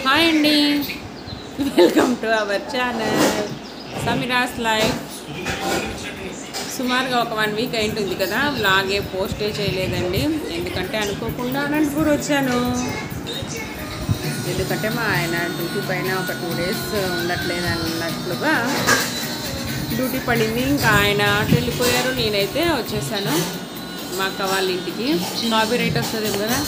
Hi అండి, welcome to our channel Sameera's life. సుమారుగా ఒక 1 వీక్ అయింటుంది కదా, వ్లాగే పోస్టే చేయలేదండి. ఎందుకంటే అనుకోకుండా అనంతపూర్ వచ్చాను. ఎందుకంటే మా ఆయన డ్యూటీ పైన ఒక 2 డేస్ ఉండట్లేదు అన్నట్లుగా డ్యూటీ పడింది. ఇంకా ఆయన అటు వెళ్ళిపోయారు, నేనైతే వచ్చేసాను మా అక్క వాళ్ళ ఇంటికి. కాపీరైట్ వస్తుంది కదా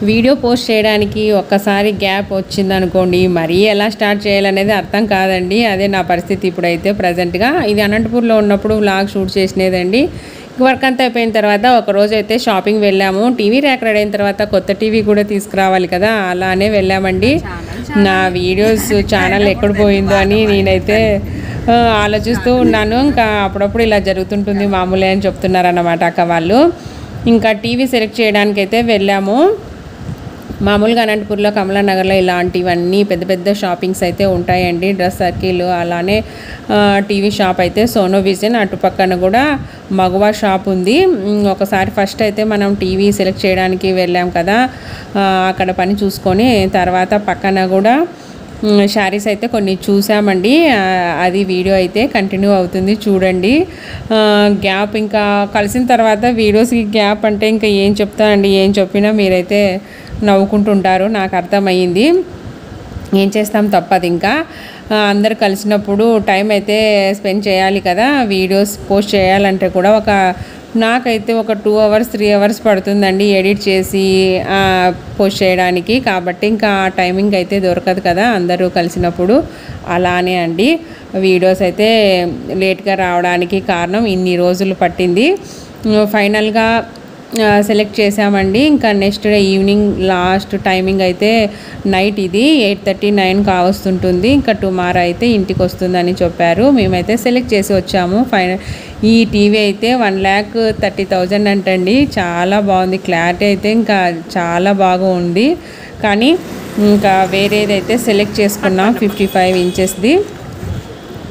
వీడియో పోస్ట్ చేయడానికి. ఒక్కసారి గ్యాప్ వచ్చిందనుకోండి, మరీ ఎలా స్టార్ట్ చేయాలనేది అర్థం కాదండి. అదే నా పరిస్థితి ఇప్పుడైతే ప్రజెంట్గా. ఇది అనంతపూర్లో ఉన్నప్పుడు వ్లాగ్ షూట్ చేసినదండి. వర్క్ అంతా అయిపోయిన తర్వాత ఒకరోజు అయితే షాపింగ్ వెళ్ళాము. టీవీ ర్యాక్ రెడీ అయిన తర్వాత కొత్త టీవీ కూడా తీసుకురావాలి కదా, అలానే వెళ్ళామండి. నా వీడియోస్ ఛానల్ ఎక్కడ పోయిందో అని నేనైతే ఆలోచిస్తూ ఉన్నాను. ఇంకా అప్పుడప్పుడు ఇలా జరుగుతుంటుంది మామూలే అని చెప్తున్నారన్నమాట అక్క వాళ్ళు. ఇంకా టీవీ సెలెక్ట్ చేయడానికి అయితే వెళ్ళాము. మామూలుగా అనంతపూర్లో కమలానగర్లో ఇలాంటివన్నీ పెద్ద పెద్ద షాపింగ్స్ అయితే ఉంటాయండి. డ్రెస్ సర్కిల్, అలానే టీవీ షాప్ అయితే సోనో విజన్, అటుపక్కన కూడా మగవా షాప్ ఉంది. ఒకసారి ఫస్ట్ అయితే మనం టీవీ సెలెక్ట్ చేయడానికి వెళ్ళాం కదా, అక్కడ పని చూసుకొని తర్వాత పక్కన కూడా శారీస్ అయితే కొన్ని చూసామండి. అది వీడియో అయితే కంటిన్యూ అవుతుంది, చూడండి. గ్యాప్ ఇంకా కలిసిన తర్వాత వీడియోస్కి గ్యాప్ అంటే ఇంకా ఏం చెప్తానండి, ఏం చెప్పినా మీరైతే నవ్వుకుంటుంటారు, నాకు అర్థమయ్యింది. ఏం చేస్తాం, తప్పదు. ఇంకా అందరు కలిసినప్పుడు టైం అయితే స్పెండ్ చేయాలి కదా. వీడియోస్ పోస్ట్ చేయాలంటే కూడా నాకైతే ఒక 2 hours 3 hours పడుతుందండి ఎడిట్ చేసి పోస్ట్ చేయడానికి. కాబట్టి ఇంకా టైమింగ్ అయితే దొరకదు కదా అందరూ కలిసినప్పుడు. అలానే అండి వీడియోస్ అయితే లేట్గా రావడానికి కారణం ఇన్ని రోజులు పట్టింది. ఫైనల్గా సెలెక్ట్ చేసామండి. ఇంకా next day evening last timing అయితే నైట్ ఇది 8:30 9 కావస్తుంటుంది. ఇంకా టుమారో అయితే ఇంటికి వస్తుందని చెప్పారు. మేమైతే సెలెక్ట్ చేసి వచ్చాము. ఈ టీవీ అయితే 1,30,30,000 అంటండి. చాలా బాగుంది, క్లారిటీ అయితే ఇంకా చాలా బాగా ఉంది. కానీ ఇంకా వేరేదైతే సెలెక్ట్ చేసుకున్నాం 55 ఇంచెస్ది.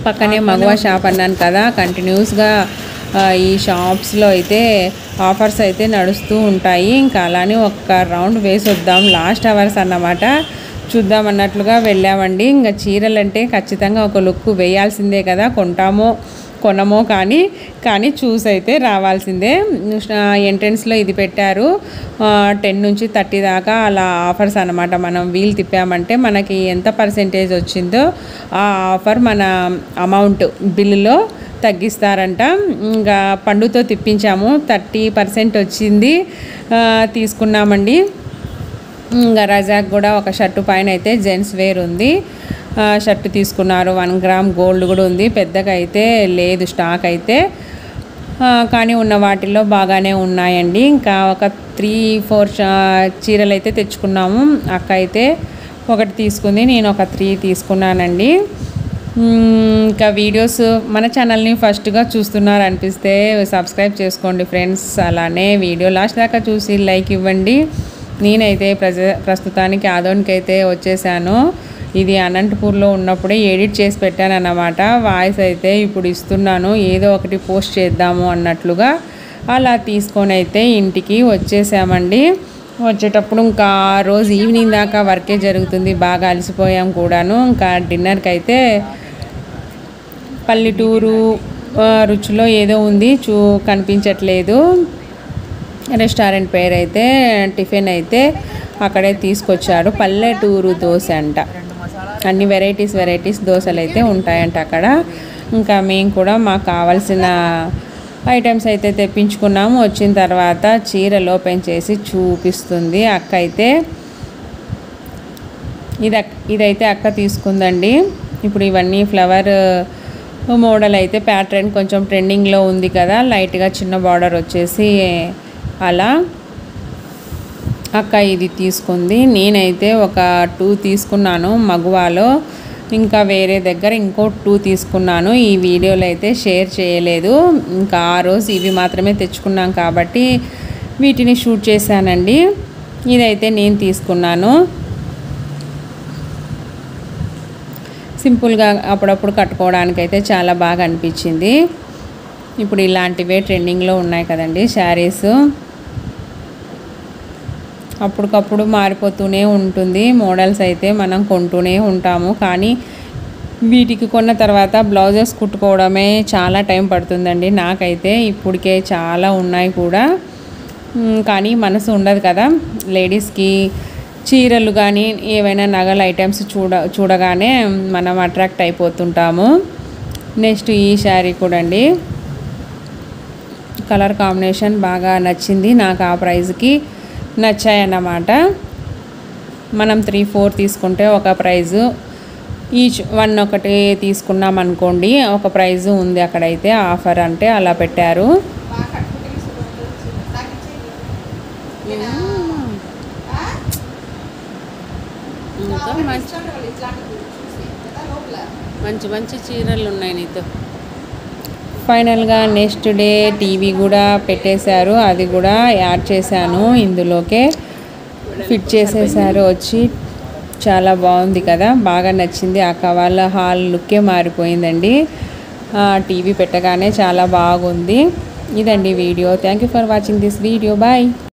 పక్కనే మగవా షాప్ అన్నాను కదా, కంటిన్యూస్గా ఈ షాప్స్లో అయితే ఆఫర్స్ అయితే నడుస్తూ ఉంటాయి. ఇంకా అలానే ఒక రౌండ్ వేసి వద్దాం, లాస్ట్ అవర్స్ అన్నమాట, చూద్దాం అన్నట్లుగా వెళ్ళామండి. ఇంకా చీరలు అంటే ఖచ్చితంగా ఒక లుక్ వేయాల్సిందే కదా, కొనమో కానీ చూసి అయితే రావాల్సిందే. ఎంట్రన్స్లో ఇది పెట్టారు 10 నుంచి 30 దాకా అలా ఆఫర్స్ అన్నమాట. మనం వీల్ తిప్పామంటే మనకి ఎంత పర్సెంటేజ్ వచ్చిందో ఆ ఆఫర్ మన అమౌంట్ బిల్లులో తగ్గిస్తారంట. ఇంకా పండుతో తిప్పించాము, 30% వచ్చింది, తీసుకున్నామండి. ఇంకా రజాక్ కూడా ఒక షర్టు పైన అయితే జెంట్స్ వేర్ ఉంది, షర్టు తీసుకున్నారు. 1 గ్రామ్ గోల్డ్ కూడా ఉంది. పెద్దగా అయితే లేదు స్టాక్ అయితే, కానీ ఉన్న వాటిల్లో బాగానే ఉన్నాయండి. ఇంకా ఒక 3-4 చీరలు అయితే తెచ్చుకున్నాము. అక్క అయితే ఒకటి తీసుకుంది, నేను ఒక 3 తీసుకున్నానండి. ఇంకా వీడియోస్ మన ఛానల్ని ఫస్ట్గా చూస్తున్నారు అనిపిస్తే సబ్స్క్రైబ్ చేసుకోండి ఫ్రెండ్స్. అలానే వీడియో లాస్ట్ దాకా చూసి లైక్ ఇవ్వండి. నేనైతే ప్రస్తుతానికి ఆదోనికి అయితే వచ్చేసాను. ఇది అనంతపూర్లో ఉన్నప్పుడే ఎడిట్ చేసి పెట్టాను అన్నమాట. వాయిస్ అయితే ఇప్పుడు ఇస్తున్నాను, ఏదో ఒకటి పోస్ట్ చేద్దాము అన్నట్లుగా. అలా తీసుకొని అయితే ఇంటికి వచ్చేసామండి. వచ్చేటప్పుడు ఇంకా రోజు ఈవినింగ్ దాకా వర్కే జరుగుతుంది, బాగా అలసిపోయాం కూడాను. ఇంకా డిన్నర్కి అయితే పల్లెటూరు రుచిలో ఏదో ఉంది, కనిపించట్లేదు రెస్టారెంట్ పేరు అయితే. టిఫిన్ అయితే అక్కడే తీసుకొచ్చాడు, పల్లెటూరు దోశ అంట. అన్ని వెరైటీస్ దోశలు అయితే ఉంటాయంట అక్కడ. ఇంకా మేము కూడా మాకు కావాల్సిన ఐటమ్స్ అయితే తెప్పించుకున్నాము. వచ్చిన తర్వాత చీరలు ఓపెన్ చేసి చూపిస్తుంది అక్క అయితే. ఇదైతే అక్క తీసుకుందండి. ఇప్పుడు ఇవన్నీ ఫ్లవర్ మోడల్ అయితే ప్యాటర్న్ కొంచెం ట్రెండింగ్లో ఉంది కదా, లైట్గా చిన్న బార్డర్ వచ్చేసి అలా అక్క ఇది తీసుకుంది. నేనైతే ఒక 2 తీసుకున్నాను మగువాలో, ఇంకా వేరే దగ్గర ఇంకో 2 తీసుకున్నాను. ఈ వీడియోలో అయితే షేర్ చేయలేదు. ఇంకా ఆ రోజు ఇవి మాత్రమే తెచ్చుకున్నాం కాబట్టి వీటిని షూట్ చేశానండి. ఇదైతే నేను తీసుకున్నాను. సింపుల్గా అప్పుడప్పుడు కట్టుకోవడానికి అయితే చాలా బాగా అనిపించింది. ఇప్పుడు ఇలాంటివే ట్రెండింగ్లో ఉన్నాయి కదండి శారీస్. అప్పటికప్పుడు మారిపోతూనే ఉంటుంది. మోడల్స్ అయితే మనం కొంటూనే ఉంటాము, కానీ వీటికి కొన్న తర్వాత బ్లౌజెస్ కుట్టుకోవడమే చాలా టైం పడుతుందండి. నాకైతే ఇప్పటికే చాలా ఉన్నాయి కూడా, కానీ మనసు ఉండదు కదా. లేడీస్కి చీరలు కానీ ఏవైనా నగల ఐటమ్స్ చూడగానే మనం అట్రాక్ట్ అయిపోతుంటాము. నెక్స్ట్ ఈ శారీ కూడా అండి, కలర్ కాంబినేషన్ బాగా నచ్చింది నాకు. ఆ ప్రైస్కి నచ్చాయన్నమాట. మనం 3-4 తీసుకుంటే ఒక ప్రైజు, ఈచ్ 1 ఒకటి తీసుకున్నాం అనుకోండి ఒక ప్రైజు ఉంది. అక్కడైతే ఆఫర్ అంటే అలా పెట్టారు. మంచి మంచి చీరలు ఉన్నాయి నీతో. ఫైనల్గా నెక్స్ట్ డే టీవీ కూడా పెట్టేశారు, అది కూడా యాడ్ చేశాను ఇందులోకే, ఫిట్ చేసేసారు వచ్చి. చాలా బాగుంది కదా, బాగా నచ్చింది. అక్క వాళ్ళ హాల్ లుక్కే మారిపోయిందండి టీవీ పెట్టగానే, చాలా బాగుంది. ఇదండి video. Thank you for watching this video. Bye.